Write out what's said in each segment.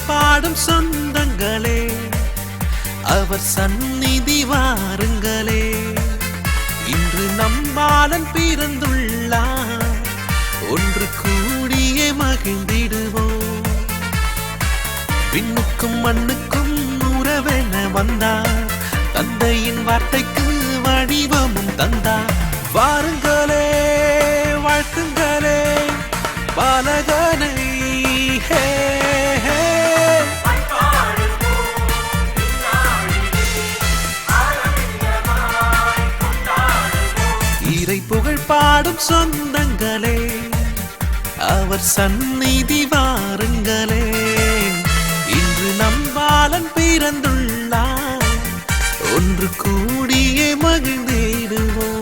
புகழ் பாடும் சொந்தங்களே, அவர் சந்நிதி வாருங்களே. இன்று நம்பாலன் பிறந்துள்ளார், ஒன்று கூடியே மகிழ்ந்திடுவோம். விண்ணுக்கும் மண்ணுக்கும் உறவென வந்தார், தந்தையின் வார்த்தைக்கு வடிவமும் தந்தார். வாருங்களே வாழ்த்துங்களே பாலகனை, ஹே ஹே. இறை புகழ் பாடும் சொந்தங்களே, அவர் சந்நிதி வாருங்களே. இன்று நம்பாலன் பிறந்துள்ளார், ஒன்று கூடியே மகிழ்ந்திடுவோம்.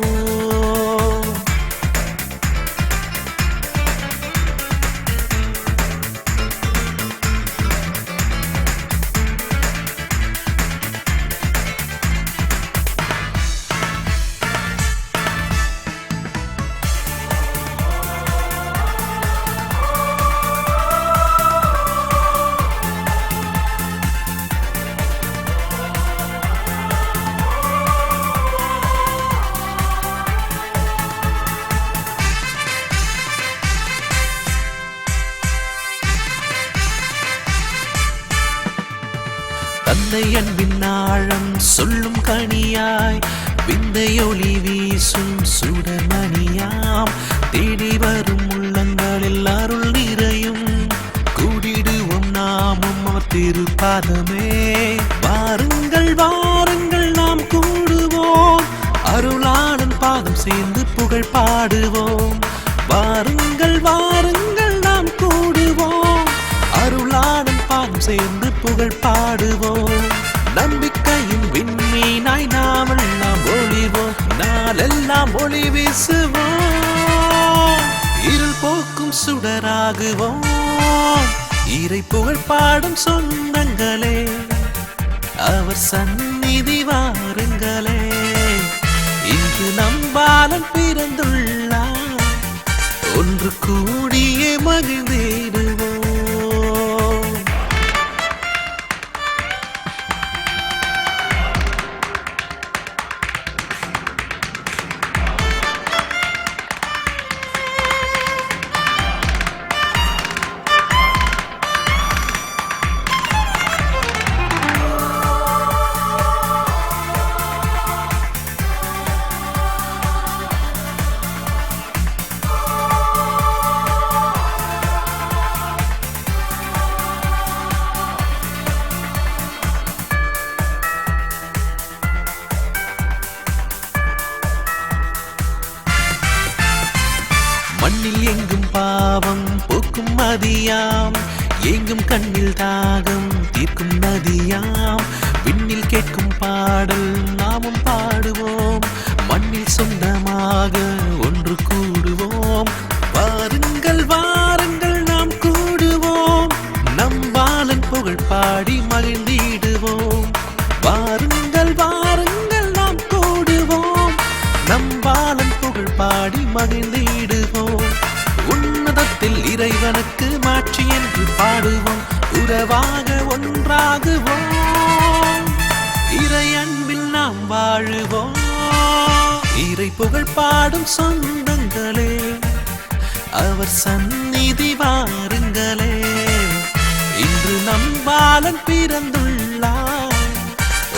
தந்தை அன்பின் ஆழம் சொல்லும் கனியாய், விந்தையொளி வீசும் சுடர்மணியாம், தேடி வரும் உள்ளங்களில் அருள் நிறையும். கூடிடுவோம் நாமும் அவர் திருப்பாதமே. வாருங்கள் வாருங்கள் நாம் கூடுவோம், அருளாளன் பாதம் சேர்ந்து புகழ் பாடுவோம். வாருங்கள் வாருங்கள் நாம் கூடுவோம், அருளாளன் பாதம் சேர்ந்து புகழ் பாடுவோம். நம்பிக்கையின் விண்மீனாய் நாமெல்லாம் ஒளிவோம், நாளெல்லாம் ஒளி வீசுவோம். இருள் போக்கும் சுடராகுவோம். இறை புகழ் பாடும் சொந்தங்களே, அவர் சந்நிதி வாருங்களே. இன்று நம்பாலன் பிறந்துள்ளார், ஒன்று கூடியே மகிழ்ந்திடுவோம். மண்ணில் எங்கும் பாவம் போக்கும் மதியாம், எங்கும் கண்ணில் தாகம் தீர்க்கும் நதியாம். விண்ணில் கேட்கும் பாடல் நாமும் பாடுவோம், மண்ணில் சொந்தமாக ஒன்று கூடுவோம். வாருங்கள் வாருங்கள் நாம் கூடுவோம், நம்பாலன் புகழ் பாடி மகிழ்ந்திடுவோம். வாருங்கள் வாருங்கள் நாம் கூடுவோம், நம்பாலன் புகழ் பாடி மகிழ்ந்திடுவோம். உன்னதத்தில் இறைவனுக்கு மாட்சி என்று பாடுவோம், உறவாக ஒன்றாகுவோம். இறை அன்பில் நாம் வாழுவோம். இறை புகழ் பாடும் சொந்தங்களே, அவர் சந்நிதி வாருங்களே. இன்று நம்பாலன் பிறந்துள்ளார்,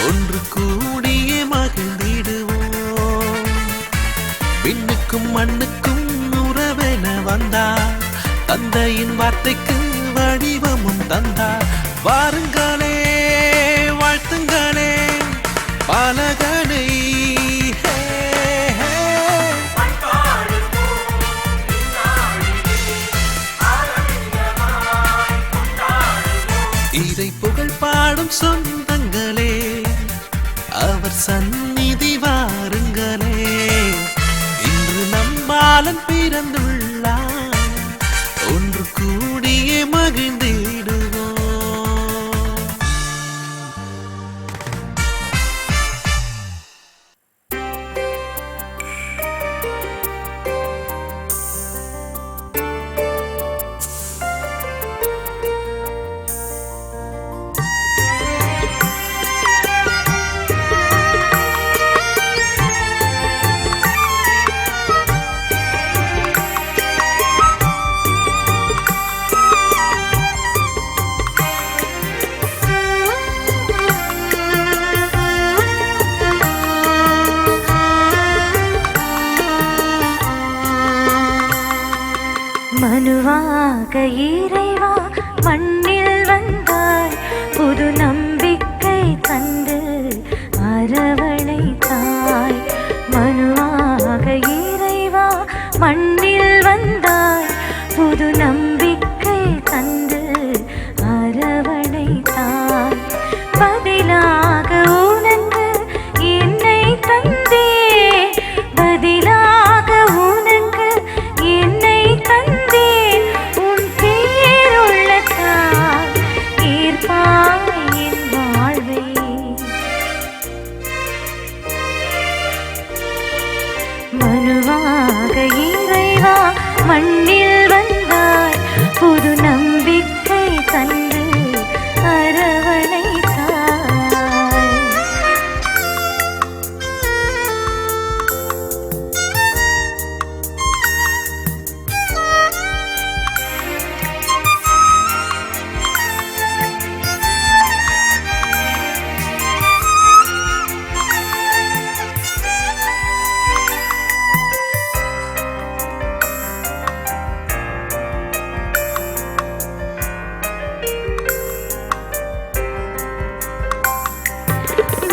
ஒன்று கூடியே மகிழ்ந்திடுவோம். விண்ணுக்கும் மண்ணுக்கும் உறவென வந்தார், தந்தையின் வார்த்தைக்கு வடிவமும் தந்தார். வாருங்களே வாழ்த்துங்களே பாலகனை, ஹே ஹே. இறை புகழ் பாடும் சொந்தங்களே, அவர் சந்நிதி வாருங்களே. இன்று நம்பாலன் பிறந்துள்ளார், ஒன்று கூடியே மகிழ்ந்திடுவோம். மனுவாக இறைவா மண்ணில் வந்தாய், புது நம்பிக்கை தந்து அரவணைத்தாய். மனுவாக இறைவா மண்ணில் வந்தாய், புது நம்பிக்கை தந்து அரவணைத்தாய். பதிலாக உனக்கு என்னை தந்தே, பதிலாக உனக்கு என்னை தந்தேன். உன் பேருள்ளத்தால் ஏற்பாய் என் வாழ்வை. மனுவாக இறைவா மண்ணில் வந்தாய், புது நம்பிக்கை தந்து அரவணைத்தாய்.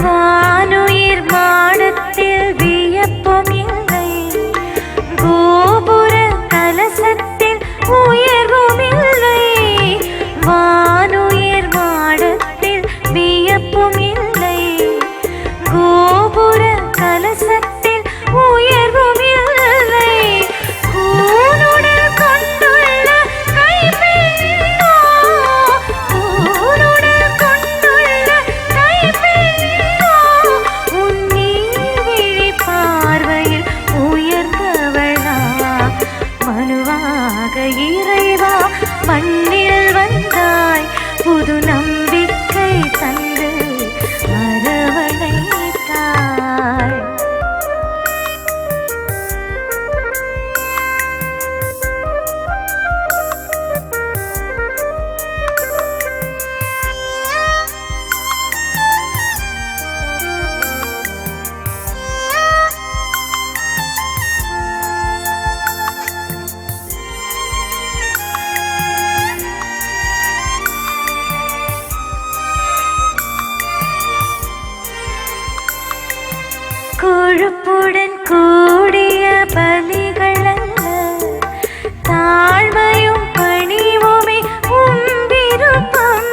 வானுயிர் மாடத்தில் வியப்பும் இல்லை, கோபுர கலசத்தில் உயர்வும் இல்லை. வானுயிர் மாடத்தில் வியப்பும் இல்லை, கோபுர கலசத்தில் உயர்வும் இல்லை. கூனுடல் கொண்டுள்ள கைப்பெண்ணோ, கூனுடல் கொண்டுள்ள கைப்பெண்ணோ, உன் நீர்விழி பார்வையில் உயர்ந்தவளா. மனுவாக இறைவா மண்ணில் வந்தாய், புது நம்பிக்கை தந்து அரவணைத்தாய். கொழுப்புடன் கூடிய பலிகள் அல்ல, தாழ்மையும் பணிவுமே உம் விருப்பம்.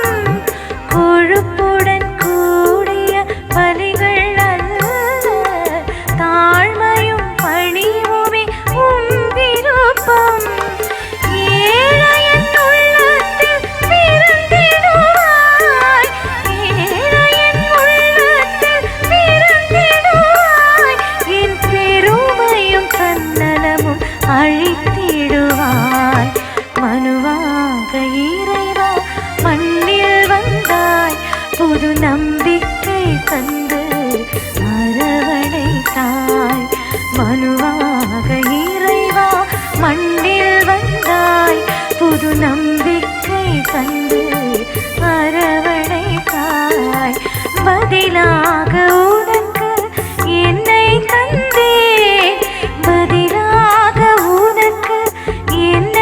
கொழுப்புடன் கூடிய பலிகள் அல்ல, தாழ்மையும் பணிவுமே உம் விருப்பம். ஏழையின் உள்ளத்தில் பிறந்திடுவாய், ஏழையின் உள்ளத்தில் பிறந்திடுவாய். என் பெருமையும் தன்னலமும் அழித்திடுவாய். மனுவாக இறைவா மண்ணில் வந்தாய், புது நம்பிக்கை தந்து அரவணைத்தாய். மனுவாக இறைவா மண்ணில் வந்தாய், புது நம்பிக்கை தந்து அரவணைத்தாய். பதிலாக உனக்கு என்னை தந்தே, பதிலாக உனக்கு என்னை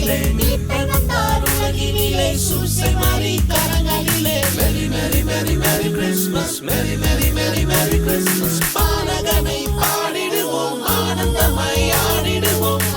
உலகினிலே மீட்பர் வந்தார் உலகினிலே சூசை மாறி கரங்களிலே மேரி மேரி மேரி மேரி கிறிஸ்மஸ் மேரி மேரி மேரி மேரி கிறிஸ்மஸ் பாலகனை பாடிடுவோம் ஆனந்தமாய் ஆடிடுவோம்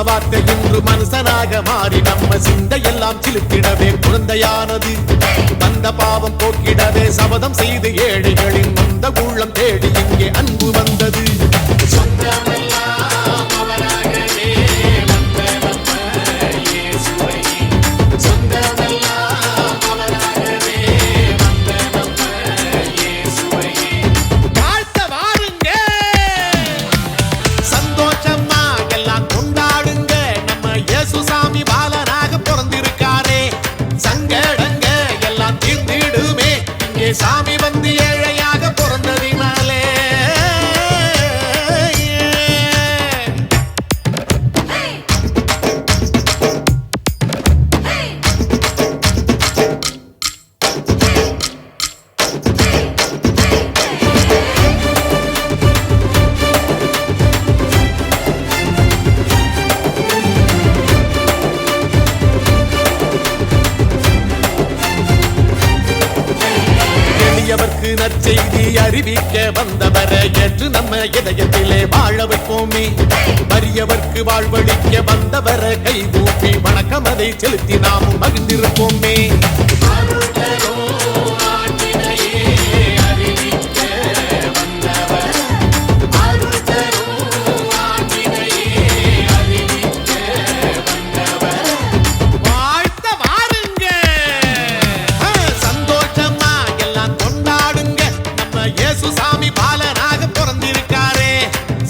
வார்த்தை இன்று மனுஷனாக மாறி நம்ம சிந்தையெல்லாம் சிலுத்திடவே குழந்தையானது வந்த பாவம் போக்கிடவே சபதம் செய்து ஏழைகளின் வந்த உள்ளம் தேடி இங்கே அன்பு வந்தது. சாமி வந்து ஏழையாக பிறந்ததினாலே நற்செய்தி அறிவிக்க வந்தவரை ஏற்று நம்ம இதயத்திலே வாழ வைப்போமே. வறியவர்க்கு வாழ்வழிக்க வந்தவரை கைகூப்பி வணக்கம் அதை செலுத்தி நாமும் மகிழ்ந்திருப்போமே. அறிவிக்க வந்தவர் இயேசு சாமி பாலனாக பிறந்திருக்காரே.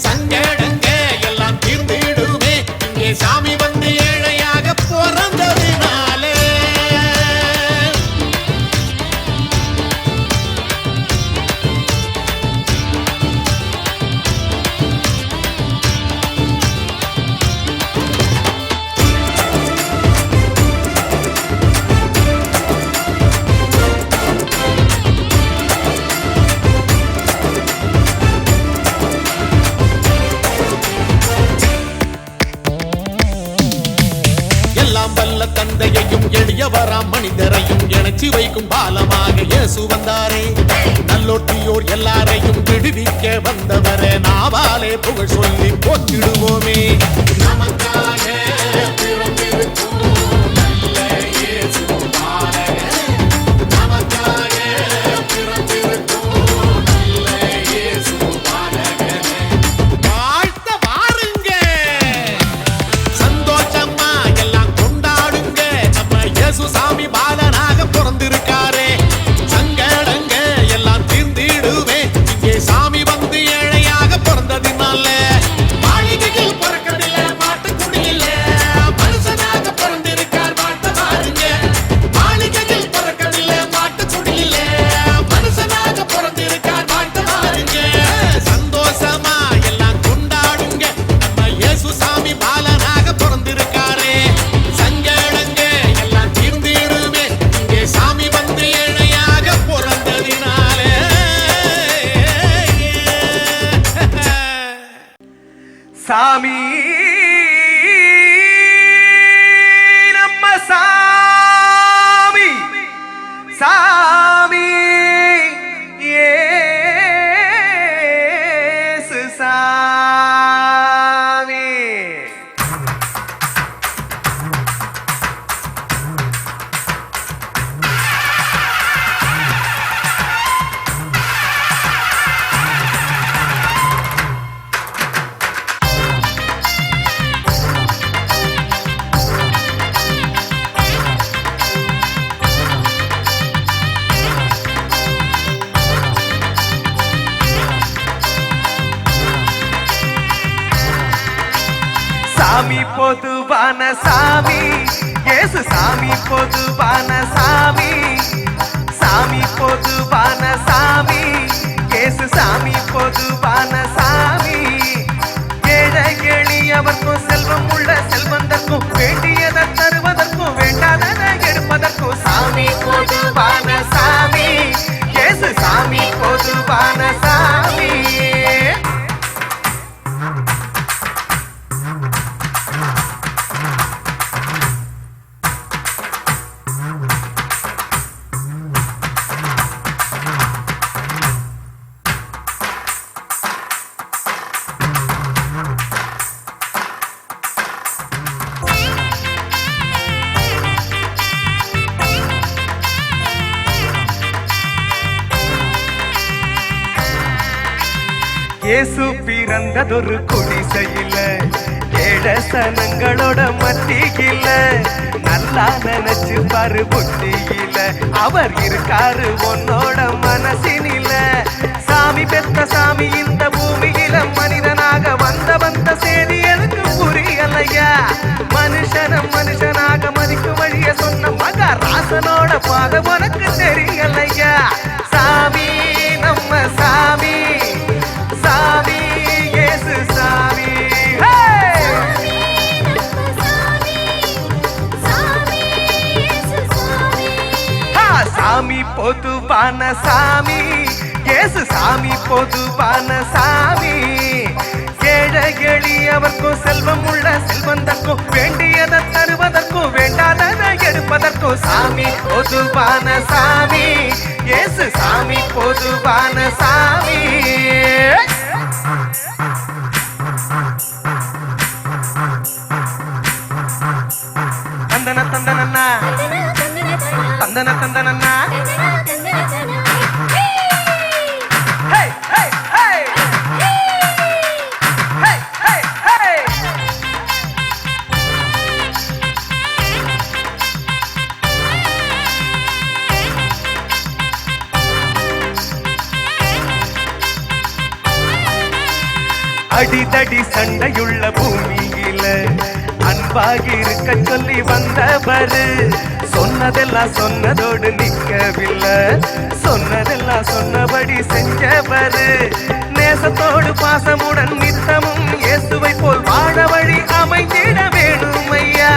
சங்கடங்க எல்லாம் தீர்ந்திடுமே இங்கே சாமி வந்து ஏழையாக பிறந்ததினாலே. எல்லாம் வல்ல தந்தையையும் எளியவராம் மனிதரையும் இணைச்சி வைக்கும் பாலமாக இயேசு வந்தாரே. நல்லோட்டியோர் எல்லாரையும் விடுவிக்க வந்தவரே, நாவாலே புகழ் சொல்லி போற்றிடுவோமே. நமக்காக பிறந்திருக்கும் நல்ல இயேசு பாலகனே. நமக்காக பிறந்திருக்கும் நல்ல இயேசு பாலகனே. வாழ்த்த வாருங்க, சந்தோஷமா எல்லாம் கொண்டாடுங்க. நம்ம இயேசு சாமி பாலனாக பிறந்திருக்காரே. சங்கடங்க எல்லாம் தீர்ந்திடுவே இங்கே சாமி வந்து ஏழையாக பிறந்ததினால. மாளிகையில் பிறக்கவில்லை, மாட்டுக்குடியில மனுஷனாக பிறந்திருக்கார், வாழ்த்த பாருங்க. மாளிகையில் பிறக்கவில்லை, மாட்டுக்குடியில மனுஷனாக பிறந்திருக்கார், வாழ்த்த பாருங்க. சந்தோஷமா எல்லாம் கொண்டாடுங்க, நம்ம இயேசு சாமி பாலனாக பிறந்திருக்காரே. சங்கடங்க எல்லாம் தீர்ந்திடுமே இங்கே சாமி வந்து ஏழையாக பிறந்ததினாலே. சாமி நம்ம சாமி சாமி இயேசு சாமி. சாமி பொதுவான சாமி இயேசு சாமி பொதுவான சாமி. சாமி பொதுவான சாமி இயேசு சாமி பொதுவான சாமி. ஏழை எளியவர்க்கும் செல்வம் உள்ள செல்வந்தர்க்கும் வேண்டியதை தருவதற்கும் வேண்டாததை எடுப்பதற்கும் சாமி பொதுவான சாமி இயேசு சாமி பொதுவான சாமி. இயேசு பிறந்ததொரு குடிசையில ஏழசனங்களோட மத்தியில. நல்லா நினைச்சு பாரு புத்தியில அவர் இருக்காரு உன்னோட மனசினில. சாமி பெத்த சாமி இந்த பூமியில மனிதனாக வந்த செய்தி எனக்கு புரியலையா. மனுஷனாக மதிக்கும் வழிய சொன்ன மகராசனோட பாத உனக்கு தெரியலையா. சாமி நம்ம சாமி சாமி இயேசு சாமி. சாமி பொதுவான சாமி இயேசு சாமி பொதுவான சாமி. ஏழை எளியவர்க்கும் செல்வம் உள்ள செல்வந்தர்க்கும் வேண்டியதை தருவதற்கும் வேண்டாததை எடுப்பதற்கும் சாமி பொதுவான சாமி இயேசு சாமி பொதுவான சாமி. தந்தன தந்தனண்ணா தந்தன தந்தனண்ணா. அடிதடி சண்டையுள்ள பூமியில அன்பாகி இருக்க சொல்லி வந்தவரு சொன்னதெல்லாம் சொன்னதோடு நிற்கவில்லை சொன்னதெல்லாம் சொன்னபடி செஞ்சவரு நேசத்தோடு பாசமுடன் நித்தமும் இயேசுவை போல் வாழ வழி அமைந்திட வேணும் ஐயா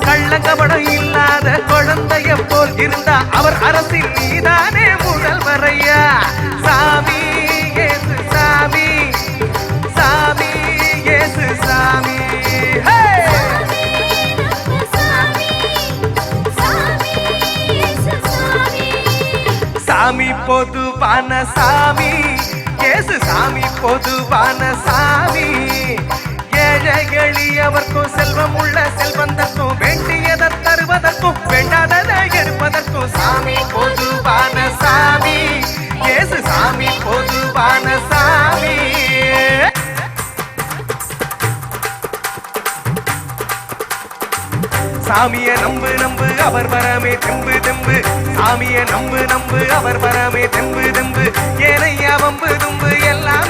கள்ளங்கபடம் இல்லாத குழந்தைய போல் இருந்தா அவர் அரசின் நீதானே முதல்வர் ஐயா சாமி இயேசு சாமி சாமி இயேசு சாமி ஹே சாமி பொதுவான சாமி இயேசு சாமி பொதுவான சாமி ஏழை எளியவர்க்கும் செல்வம் உள்ள செல்வந்தர்க்கும் வேண்டியதை தருவதற்கும் வேண்டாததை எடுப்பதற்கும் சாமி பொதுவான சாமி இயேசு சாமி பொதுவான சாமி சாமிய நம்பு நம்பு அவர் வரமே தெம்பு தெம்பு சாமிய நம்பு நம்பு அவர் வரமே தெம்பு தெம்பு ஏனையா வம்பு தும்பு எல்லாம்